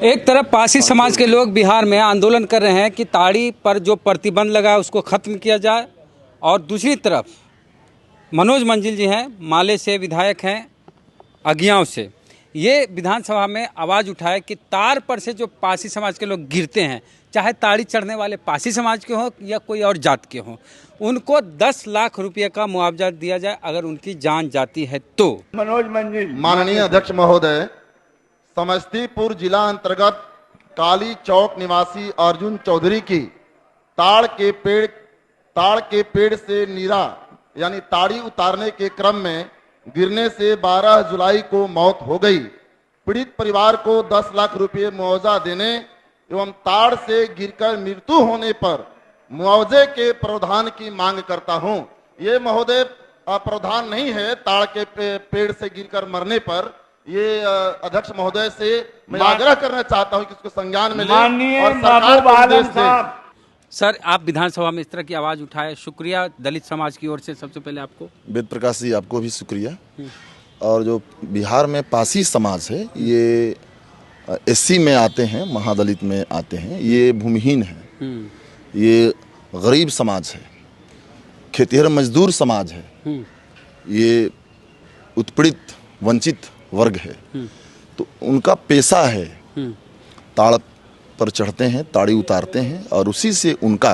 एक तरफ पासी समाज के लोग बिहार में आंदोलन कर रहे हैं कि ताड़ी पर जो प्रतिबंध लगा है उसको ख़त्म किया जाए, और दूसरी तरफ मनोज मंजिल जी हैं, माले से विधायक हैं, अगियाँव से, ये विधानसभा में आवाज़ उठाए कि तार पर से जो पासी समाज के लोग गिरते हैं, चाहे ताड़ी चढ़ने वाले पासी समाज के हों या कोई और जात के हों, उनको 10 लाख रुपये का मुआवजा दिया जाए अगर उनकी जान जाती है तो। मनोज मंजिल। माननीय अध्यक्ष महोदय, समस्तीपुर जिला अंतर्गत काली चौक निवासी अर्जुन चौधरी की ताड़ के पेड़ से नीरा यानी ताड़ी उतारने के क्रम में गिरने से 12 जुलाई को मौत हो गई। पीड़ित परिवार को 10 लाख रुपए मुआवजा देने एवं ताड़ से गिरकर मृत्यु होने पर मुआवजे के प्रावधान की मांग करता हूं। ये महोदय प्रावधान नहीं है ताड़ के पेड़ से गिरकर मरने पर। ये अध्यक्ष महोदय से मैं आग्रह करना चाहता हूं कि इसको संज्ञान में लें और सरकार को निर्देश दें। सर, आप विधानसभा में इस तरह की आवाज़ उठाए, शुक्रिया दलित समाज की ओर से। सबसे पहले आपको वेद प्रकाश जी, आपको भी शुक्रिया। और जो बिहार में पासी समाज है, ये एससी में आते हैं, महादलित में आते हैं, ये भूमिहीन है, ये गरीब समाज है, खेतिहर मजदूर समाज है, ये उत्पीड़ित वंचित वर्ग है। तो उनका पेशा है, ताड़ पर चढ़ते हैं, ताड़ी उतारते हैं और उसी से उनका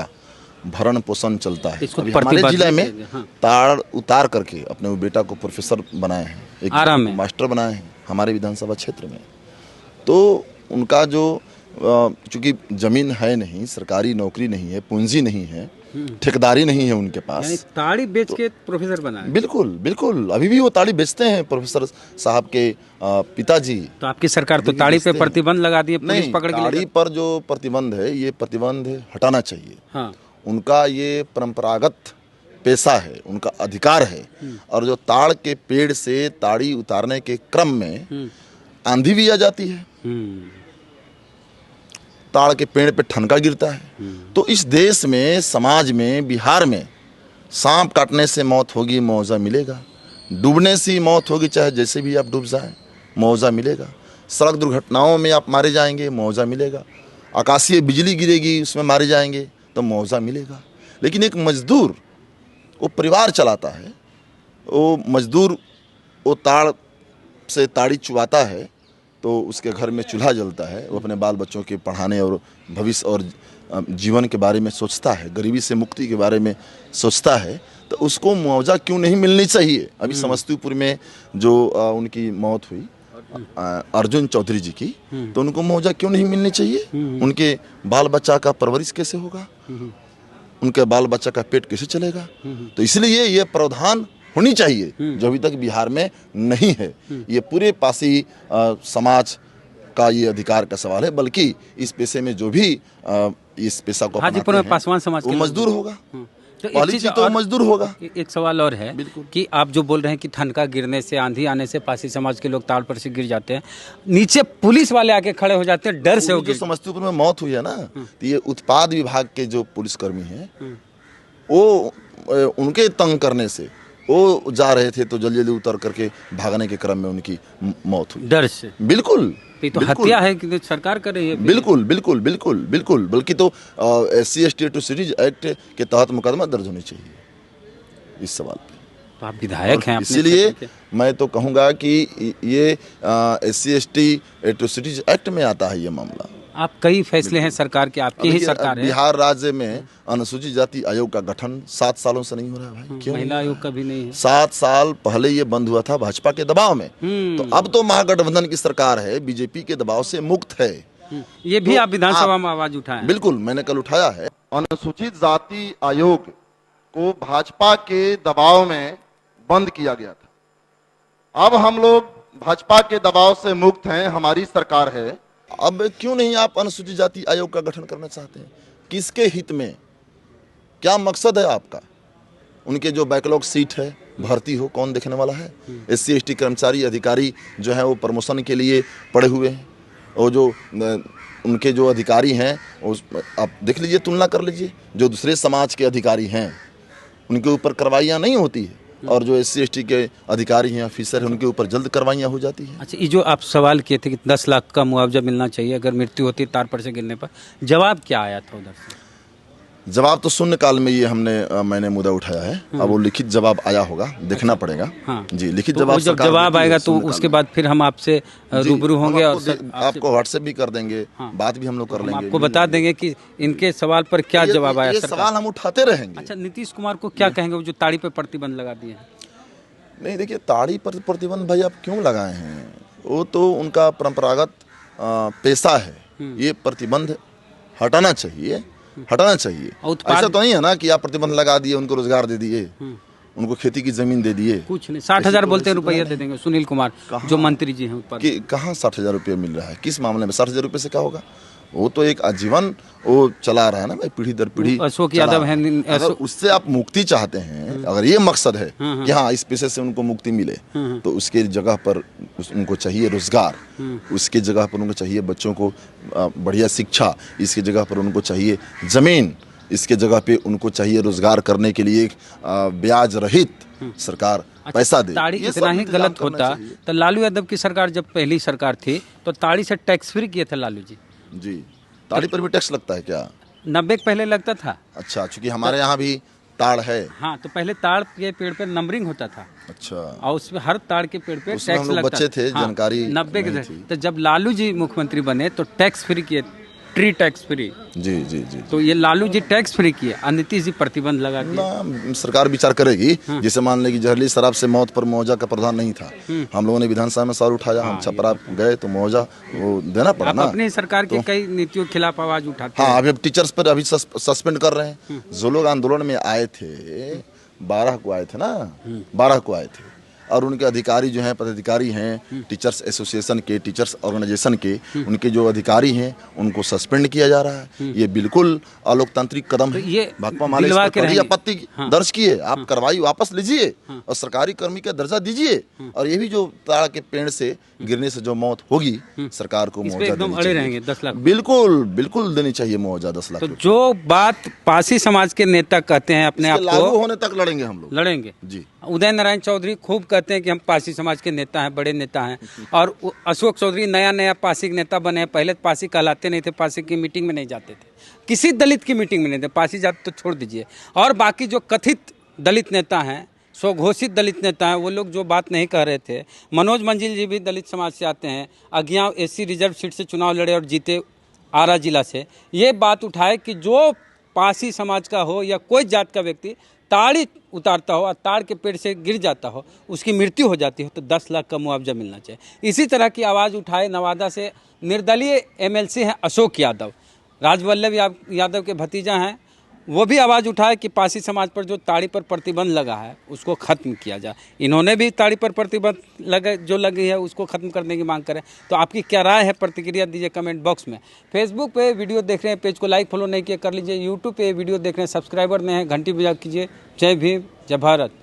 भरण पोषण चलता है। अभी हमारे जिले में ताड़ उतार करके अपने बेटा को प्रोफेसर बनाए हैं, एक मास्टर बनाए हैं हमारे विधानसभा क्षेत्र में। तो उनका जो चूंकि जमीन है नहीं, सरकारी नौकरी नहीं है, पूंजी नहीं है, ठेकेदारी नहीं है उनके पास, यानी ताड़ी बेच के प्रोफेसर बना है। बिल्कुल बिल्कुल, अभी भी वो ताड़ी बेचते हैं प्रोफेसर साहब के पिताजी। तो आपकी सरकार तो ताड़ी पे प्रतिबंध लगा दी है, पुलिस पकड़ के। ताड़ी पर जो प्रतिबंध है, ये प्रतिबंध हटाना चाहिए। हाँ। उनका ये परंपरागत पेशा है, उनका अधिकार है। और जो ताड़ के पेड़ से ताड़ी उतारने के क्रम में आंधी भी आ जाती है, ताड़ के पेड़ पे ठनका गिरता है। तो इस देश में, समाज में, बिहार में सांप काटने से मौत होगी, मुआवजा मिलेगा। डूबने से मौत होगी, चाहे जैसे भी आप डूब जाएं, मुआवजा मिलेगा। सड़क दुर्घटनाओं में आप मारे जाएंगे, मुआवजा मिलेगा। आकाशीय बिजली गिरेगी, उसमें मारे जाएंगे तो मुआवजा मिलेगा। लेकिन एक मजदूर, वो परिवार चलाता है, वो मजदूर वो ताड़ से ताड़ी चुवाता है तो उसके घर में चूल्हा जलता है, वो अपने बाल बच्चों के पढ़ाने और भविष्य और जीवन के बारे में सोचता है, गरीबी से मुक्ति के बारे में सोचता है। तो उसको मुआवजा क्यों नहीं मिलनी चाहिए? अभी समस्तीपुर में जो उनकी मौत हुई अर्जुन चौधरी जी की, तो उनको मुआवजा क्यों नहीं मिलनी चाहिए? उनके बाल बच्चा का परवरिश कैसे होगा? उनके बाल बच्चा का पेट कैसे चलेगा? तो इसलिए ये प्रावधान होनी चाहिए जो अभी तक बिहार में नहीं है। ये पूरे पासी समाज का ये अधिकार का सवाल है, बल्कि इस पेशे में जो भी इस पेशा को अपनाते हैं, पासवान समाज वो मजदूर होगा। पहली चीज तो मजदूर होगा। एक सवाल और है कि आप जो बोल रहे हैं कि ठनका गिरने से, आंधी आने से पासी समाज के लोग ताड़ पर से गिर जाते हैं, नीचे पुलिस वाले आके खड़े हो जाते हैं डर से। जो समस्तीपुर में मौत हुई है ना, तो ये उत्पाद विभाग के जो पुलिसकर्मी हैं, वो उनके तंग करने से वो जा रहे थे तो जल्दी जल्दी उतर करके भागने के क्रम में उनकी मौत हुई, डर से। बिल्कुल, तो हत्या है कि सरकार कर रही है। बिल्कुल बिल्कुल बिल्कुल बिल्कुल, बल्कि तो SC/ST एट्रोसिटीज एक्ट के तहत मुकदमा दर्ज होनी चाहिए इस सवाल पे। तो आप विधायक हैं, इसीलिए मैं तो कहूँगा कि ये SC/ST एट्रोसिटीज एक्ट में आता है ये मामला। आप कई फैसले हैं सरकार के, आपकी ही सरकार है। बिहार राज्य में अनुसूचित जाति आयोग का गठन 7 सालों से नहीं हो रहा है भाई। क्यों? महिला आयोग का भी नहीं है। 7 साल पहले ये बंद हुआ था भाजपा के दबाव में। तो अब तो महागठबंधन की सरकार है, बीजेपी के दबाव से मुक्त है। ये भी आप विधानसभा में आवाज उठाएं। बिल्कुल, मैंने कल उठाया है। अनुसूचित जाति आयोग को भाजपा के दबाव में बंद किया गया था। अब हम लोग भाजपा के दबाव से मुक्त हैं, हमारी सरकार है। अब क्यों नहीं आप अनुसूचित जाति आयोग का गठन करना चाहते हैं? किसके हित में? क्या मकसद है आपका? उनके जो बैकलॉग सीट है, भर्ती हो, कौन देखने वाला है? SC/ST कर्मचारी अधिकारी जो है वो प्रमोशन के लिए पड़े हुए हैं। और जो उनके जो अधिकारी हैं, आप देख लीजिए, तुलना कर लीजिए, जो दूसरे समाज के अधिकारी हैं उनके ऊपर कार्रवाइयाँ नहीं होती है। और जो SC/ST के अधिकारी हैं, ऑफिसर हैं, उनके ऊपर जल्द कार्रवाइयाँ हो जाती हैं। अच्छा, ये जो आप सवाल किए थे कि 10 लाख का मुआवजा मिलना चाहिए अगर मृत्यु होती तार पर से गिरने पर, जवाब क्या आया था उधर से? जवाब तो शून्यकाल में ये मैंने मुद्दा उठाया है। अब वो लिखित जवाब आया होगा, देखना पड़ेगा। हाँ। जी, लिखित तो जवाब वो जब सरकार जवाब देती है आएगा तो शून्यकाल उसके में। बाद फिर हम आपसे जी, रूबरू हम होंगे और आपको व्हाट्सएप भी कर देंगे, बात भी हम लोग कर हम लेंगे। आपको बता देंगे कि इनके सवाल पर क्या जवाब आया ये सरकार। सवाल हम उठाते रहेंगे। अच्छा, नीतीश कुमार को क्या कहेंगे वो जो ताड़ी पे प्रतिबंध लगा दिए हैं? नहीं, देखिए, ताड़ी पर प्रतिबंध भाई आप क्यों लगाए हैं? वो तो उनका परंपरागत पेशा है। ये प्रतिबंध हटाना चाहिए। ऐसा तो नहीं है ना कि आप प्रतिबंध लगा दिए, उनको रोजगार दे दिए, उनको खेती की जमीन दे दिए। कुछ नहीं, 60,000 बोलते हैं रुपया दे देंगे। सुनील कुमार जो मंत्री जी हैं ऊपर, कि कहाँ 60,000 रुपये मिल रहा है? किस मामले में 60,000 रुपये से क्या होगा? वो तो एक आजीवन वो चला रहा है ना भाई, पीढ़ी दर पीढ़ी अशोक चला यादव रहा है। अगर उससे आप मुक्ति चाहते हैं, अगर ये मकसद है कि हाँ इस पेशे से उनको मुक्ति मिले, तो उसके जगह पर उनको चाहिए रोजगार, उसके जगह पर उनको चाहिए बच्चों को बढ़िया शिक्षा, इसकी जगह पर उनको चाहिए जमीन, इसके जगह पे उनको चाहिए रोजगार करने के लिए ब्याज रहित सरकार पैसा दे। ताड़ी ये सब इतना ही इंतजाम गलत करना होता चाहिए। तो लालू यादव की सरकार जब पहली सरकार थी तो ताड़ी से टैक्स फ्री किए थे लालू जी। जी, ताड़ी पर भी टैक्स लगता है क्या? 90 के पहले लगता था। अच्छा, चूंकि हमारे यहाँ भी ताड़ है। हाँ, तो पहले ताड़ के पेड़ पे नंबरिंग होता था अच्छा, और उसमें हर ताड़ के पेड़ पे उसमें टैक्स हम लोग लगता बच्चे थे, हाँ, जानकारी 90 के नहीं थे। थी। तो जब लालू जी मुख्यमंत्री बने तो टैक्स फ्री किए, ट्री टैक्स फ्री। जी जी जी। तो ये लालू जी टैक्स फ्री किए और नीतीश जी प्रतिबंध लगा दिए। ना, सरकार विचार करेगी। जैसे मान ले कि जहरीली शराब से मौत पर मुआवजा का प्रावधान नहीं था, हम लोगों ने विधानसभा में सवाल उठाया, हम छपरा गए तो मुआवजा वो देना पड़ा आप ना। अपनी सरकार की कई नीतियों के खिलाफ आवाज उठाते हैं। हाँ, अभी टीचर्स पर अभी सस्पेंड कर रहे हैं। जो लोग आंदोलन में आए थे, 12 को आए थे ना, 12 को आए थे, और उनके अधिकारी जो हैं, पदाधिकारी हैं, टीचर्स एसोसिएशन के, टीचर्स ऑर्गेनाइजेशन के, उनके जो अधिकारी हैं उनको सस्पेंड किया जा रहा है। ये बिल्कुल अलोकतांत्रिक कदम है। ये भाकपा माले इस दिलवा पर के कड़ी रहेंगे। आपत्ति दर्ज किए। आप कार्रवाई वापस लीजिए और सरकारी कर्मी का दर्जा दीजिए, और ये भी जो ताड़ के पेड़ से गिरने से जो मौत होगी, सरकार को इस पे मुआवजा एकदम देनी अड़े चाहिए। रहेंगे 10 लाख। बिल्कुल बिल्कुल देनी चाहिए मुआवजा 10 लाख तो रुपए। जो बात पासी समाज के नेता कहते हैं अपने आप इसके लागू को होने तक लड़ेंगे हम लोग। लड़ेंगे। जी, उदय नारायण चौधरी खूब कहते हैं कि हम पासी समाज के नेता हैं, बड़े नेता हैं, और अशोक चौधरी नया पासी के नेता बने हैं। पहले पासी कहलाते नहीं थे, पासी की मीटिंग में नहीं जाते थे, किसी दलित की मीटिंग में नहीं थे। पासी जात तो छोड़ दीजिए, और बाकी जो कथित दलित नेता हैं, स्वघोषित दलित नेता हैं, वो लोग जो बात नहीं कह रहे थे। मनोज मंजिल जी भी दलित समाज से आते हैं, अज्ञा SC रिजर्व सीट से चुनाव लड़े और जीते आरा जिला से। ये बात उठाए कि जो पासी समाज का हो या कोई जात का व्यक्ति ताड़ी उतारता हो और ताड़ के पेड़ से गिर जाता हो, उसकी मृत्यु हो जाती हो, तो 10 लाख का मुआवजा मिलना चाहिए। इसी तरह की आवाज़ उठाए नवादा से निर्दलीय MLC हैं अशोक यादव, राजवल्लभ यादव के भतीजा हैं। वो भी आवाज़ उठाए कि पासी समाज पर जो ताड़ी पर प्रतिबंध लगा है उसको ख़त्म किया जाए। इन्होंने भी ताड़ी पर प्रतिबंध लगी है उसको ख़त्म करने की मांग करें। तो आपकी क्या राय है, प्रतिक्रिया दीजिए कमेंट बॉक्स में। फेसबुक पे वीडियो देख रहे हैं, पेज को लाइक फॉलो नहीं किया कर लीजिए। यूट्यूब पे वीडियो देख रहे हैं, सब्सक्राइबर नहीं है, घंटी बजा कीजिए। जय भीम, जय भारत।